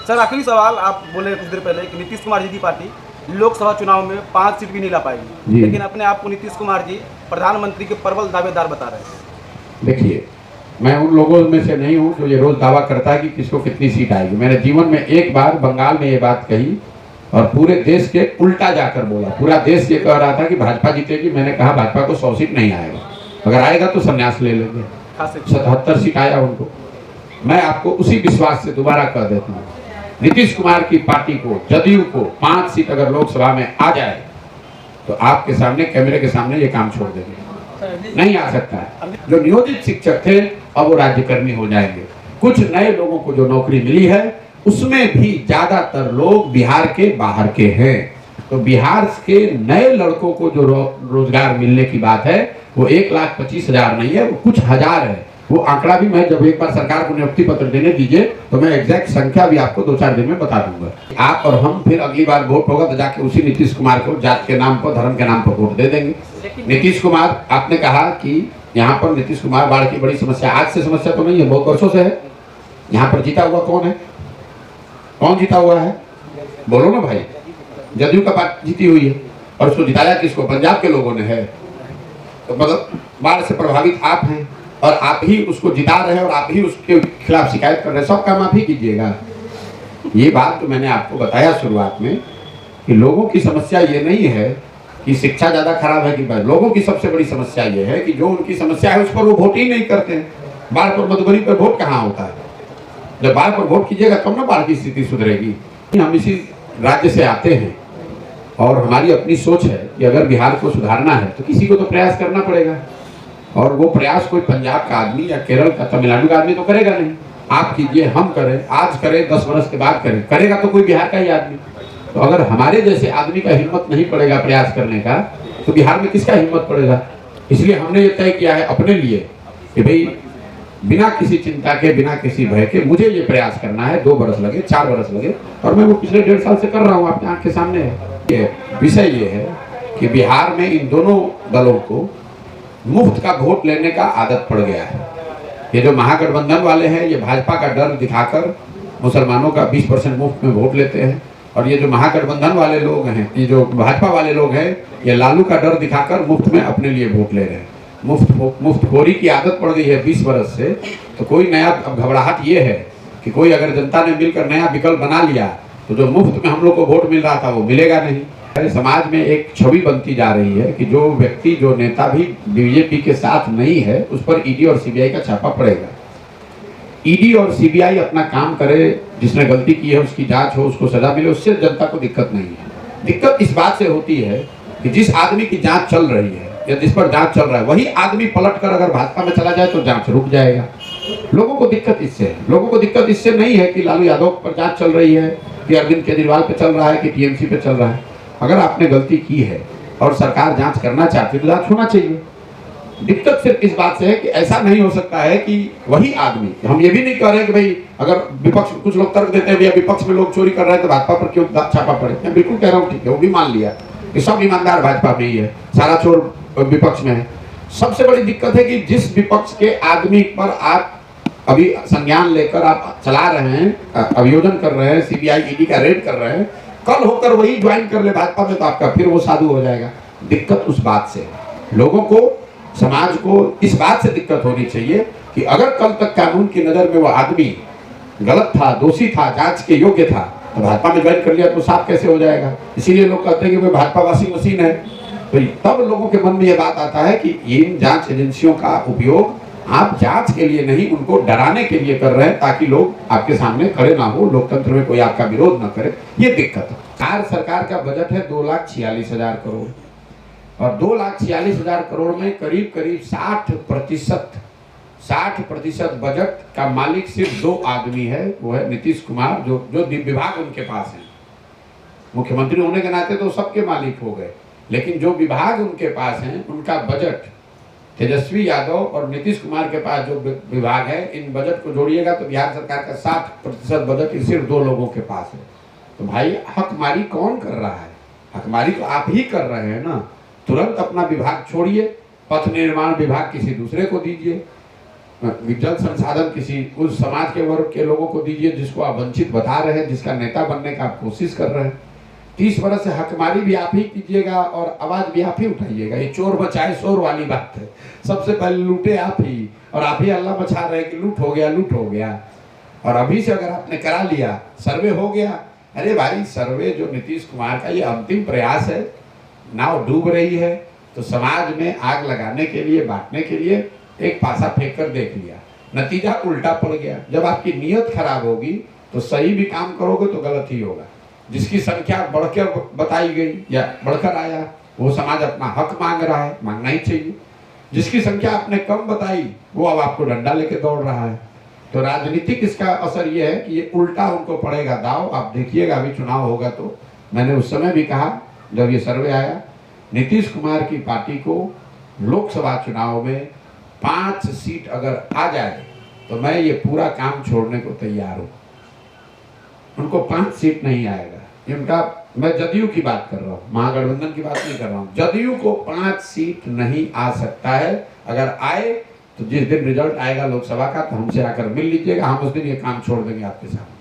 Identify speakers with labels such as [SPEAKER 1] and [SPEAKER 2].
[SPEAKER 1] Sir आखिरी सवाल, आप बोले कुछ देर पहले कि नीतीश कुमार जी की पार्टी लोकसभा चुनाव में 5 सीट भी नहीं ला पाएगी, लेकिन अपने आप को नीतीश कुमार जी प्रधानमंत्री के प्रबल दावेदार बता रहे हैं।
[SPEAKER 2] देखिए, मैं उन लोगों में से नहीं हूं जो ये रोज दावा करता है कि किसको कितनी सीट आएगी। मैंने जीवन में एक बार बंगाल में ये बात कही और पूरे देश के उल्टा जाकर बोला। पूरा देश ये कह रहा था कि भाजपा जीतेगी, मैंने कहा भाजपा को 100 सीट नहीं आएगा, अगर आएगा तो संन्यास ले लेंगे। 77 सीट आया उनको। मैं आपको उसी विश्वास से दोबारा कह देता हूँ, नीतीश कुमार की पार्टी को, जदयू को 5 सीट अगर लोकसभा में आ जाए तो आपके सामने, कैमरे के सामने ये काम छोड़ देंगे। नहीं आ सकता है। जो नियोजित शिक्षक थे अब वो राज्यकर्मी हो जाएंगे। कुछ नए लोगों को जो नौकरी मिली है उसमें भी ज्यादातर लोग बिहार के बाहर के हैं। तो बिहार के नए लड़कों को जो रोजगार मिलने की बात है वो 1,25,000 नहीं है, वो कुछ हजार है। वो आंकड़ा भी मैं जब एक बार सरकार को नियुक्ति पत्र देने दीजिए तो मैं एग्जैक्ट संख्या भी आपको 2-4 दिन में बता दूंगा। आप और हम फिर अगली बार वोट होगा तो जाके उसी नीतीश कुमार को जात के नाम पर, धर्म के नाम पर वोट दे देंगे। नीतीश कुमार, आपने कहा कि यहाँ पर नीतीश कुमार बाढ़ की बड़ी समस्या, आज से समस्या तो नहीं है, बहुत वर्षों से है। यहाँ पर जीता हुआ कौन है? कौन जीता हुआ है? बोलो ना भाई। जदयू का पार्टी जीती हुई है और उसको जिताया किसको? पंजाब के लोगों ने है। तो मतलब बाढ़ से प्रभावित आप हैं और आप ही उसको जिता रहे हैं और आप ही उसके खिलाफ शिकायत कर रहे हैं। सब काम आप ही कीजिएगा। ये बात तो मैंने आपको बताया शुरुआत में कि लोगों की समस्या ये नहीं है कि शिक्षा ज्यादा खराब है कि बाढ़। लोगों की सबसे बड़ी समस्या ये है कि जो उनकी समस्या है उस पर वो वोट ही नहीं करते हैं। बाढ़ पर, मधुबनी पर वोट कहाँ होता है? जब बाढ़ पर वोट कीजिएगा तब ना बाढ़ की स्थिति सुधरेगी। हम इसी राज्य से आते हैं और हमारी अपनी सोच है कि अगर बिहार को सुधारना है तो किसी को तो प्रयास करना पड़ेगा। और वो प्रयास कोई पंजाब का आदमी या केरल का, तमिलनाडु का आदमी तो करेगा नहीं। आप कीजिए, हम करें, आज करें, 10 वर्ष के बाद करें, करेगा तो कोई बिहार का ही आदमी। तो अगर हमारे जैसे आदमी का हिम्मत नहीं पड़ेगा प्रयास करने का तो बिहार में किसका हिम्मत पड़ेगा? इसलिए हमने ये तय किया है अपने लिए कि भाई बिना किसी चिंता के, बिना किसी भय के मुझे ये प्रयास करना है। 2 बरस लगे, 4 बरस लगे और मैं वो पिछले 1.5 साल से कर रहा हूँ, आपकी आंख के सामने है। विषय ये है कि बिहार में इन दोनों दलों को मुफ्त का वोट लेने का आदत पड़ गया है। ये जो महागठबंधन वाले हैं ये भाजपा का डर दिखाकर मुसलमानों का 20% मुफ्त में वोट लेते हैं और ये जो महागठबंधन वाले लोग हैं, ये जो भाजपा वाले लोग हैं, ये लालू का डर दिखाकर मुफ्त में अपने लिए वोट ले रहे हैं। मुफ्तखोरी की आदत पड़ गई है 20 वर्ष से। तो कोई नया, अब घबराहट ये है कि कोई अगर जनता ने मिलकर नया विकल्प बना लिया तो जो मुफ्त में हम लोग को वोट मिल रहा था वो मिलेगा नहीं। समाज में एक छवि बनती जा रही है कि जो व्यक्ति, जो नेता भी बीजेपी के साथ नहीं है उस पर ईडी और सीबीआई का छापा पड़ेगा। ईडी और सीबीआई अपना काम करे, जिसने गलती की है उसकी जांच हो, उसको सजा मिले, उससे जनता को दिक्कत नहीं है। दिक्कत इस बात से होती है कि जिस आदमी की जांच चल रही है या जिस पर जांच चल रहा है वही आदमी पलट कर अगर भाजपा में चला जाए तो जांच रुक जाएगा। लोगों को दिक्कत इससे है। लोगों को दिक्कत इससे नहीं है कि लालू यादव पर जांच चल रही है कि अरविंद केजरीवाल पे चल रहा है कि टीएमसी पे चल रहा है। अगर आपने गलती की है और सरकार जांच करना चाहती है तो जांच होना चाहिए। दिक्कत सिर्फ इस बात से है कि ऐसा नहीं हो सकता है कि वही आदमी, हम ये भी नहीं कह रहे कि भाई अगर विपक्ष, कुछ लोग तर्क देते हैं भैया विपक्ष में लोग चोरी कर रहे हैं तो भाजपा पर क्यों छापा पड़े। मैं बिल्कुल कह रहा हूँ ठीक है, वो भी मान लिया कि सब ईमानदार भाजपा में ही है, सारा चोर विपक्ष में है। सबसे बड़ी दिक्कत है कि जिस विपक्ष के आदमी पर आप अभी संज्ञान लेकर आप चला रहे हैं, अभियोजन कर रहे हैं, सीबीआई ईडी का रेड कर रहे हैं, कल होकर वही ज्वाइन कर ले भाजपा में तो आपका फिर वो साधु हो जाएगा। दिक्कत उस बात से, लोगों को, समाज को इस बात से दिक्कत होनी चाहिए कि अगर कल तक कानून की नजर में वो आदमी गलत था, दोषी था, जांच के योग्य था तो भाजपा में ज्वाइन कर लिया तो साफ कैसे हो जाएगा। इसीलिए लोग कहते हैं कि वो भाजपा वाशिंग मशीन है। तो तब लोगों के मन में ये बात आता है कि इन जांच एजेंसियों का उपयोग आप जांच के लिए नहीं, उनको डराने के लिए कर रहे हैं ताकि लोग आपके सामने खड़े ना हो, लोकतंत्र में कोई आपका विरोध ना करे। ये दिक्कत है। सरकार का बजट है 2,46,000 करोड़ और 2,46,000 करोड़ में करीब करीब 60% बजट का मालिक सिर्फ 2 आदमी है, वो है नीतीश कुमार, जो विभाग उनके पास है। मुख्यमंत्री होने के नाते तो सबके मालिक हो गए, लेकिन जो विभाग उनके पास हैं उनका बजट, तेजस्वी यादव और नीतीश कुमार के पास जो विभाग है, इन बजट को जोड़िएगा तो बिहार सरकार का 60% बजट सिर्फ 2 लोगों के पास है। तो भाई हकमारी कौन कर रहा है? हकमारी तो आप ही कर रहे हैं ना। तुरंत अपना विभाग छोड़िए, पथ निर्माण विभाग किसी दूसरे को दीजिए। जल संसाधन किसी उस समाज के वर्ग के लोगों को दीजिए जिसको आप वंचित बता रहे हैं, जिसका नेता बनने का आप कोशिश कर रहे हैं। 30 बरस से हकमारी भी आप ही कीजिएगा और आवाज भी आप ही उठाइएगा। ये चोर बचाए शोर वाली बात है। सबसे पहले लूटे आप ही, और आप ही अल्लाह मचा रहे हैं कि लूट हो गया, लूट हो गया। और अभी से अगर आपने करा लिया, सर्वे हो गया, अरे भाई सर्वे जो नीतीश कुमार का ये अंतिम प्रयास है, नाव डूब रही है तो समाज में आग लगाने के लिए, बांटने के लिए एक पासा फेंक कर देख लिया, नतीजा उल्टा पड़ गया। जब आपकी नीयत खराब होगी तो सही भी काम करोगे तो गलत ही होगा। जिसकी संख्या बढ़कर बताई गई या बढ़कर आया, वो समाज अपना हक मांग रहा है, मांगना ही चाहिए। जिसकी संख्या आपने कम बताई, वो अब आपको डंडा लेके दौड़ रहा है। तो राजनीतिक इसका असर ये है कि ये उल्टा उनको पड़ेगा दाव। आप देखिएगा अभी चुनाव होगा तो, मैंने उस समय भी कहा जब ये सर्वे आया, नीतीश कुमार की पार्टी को लोकसभा चुनाव में 5 सीट अगर आ जाए तो मैं ये पूरा काम छोड़ने को तैयार हूँ। उनको 5 सीट नहीं आएगा इनका। मैं जदयू की बात कर रहा हूँ, महागठबंधन की बात नहीं कर रहा हूँ। जदयू को 5 सीट नहीं आ सकता है। अगर आए तो जिस दिन रिजल्ट आएगा लोकसभा का तो हमसे आकर मिल लीजिएगा, हम उस दिन ये काम छोड़ देंगे आपके साथ।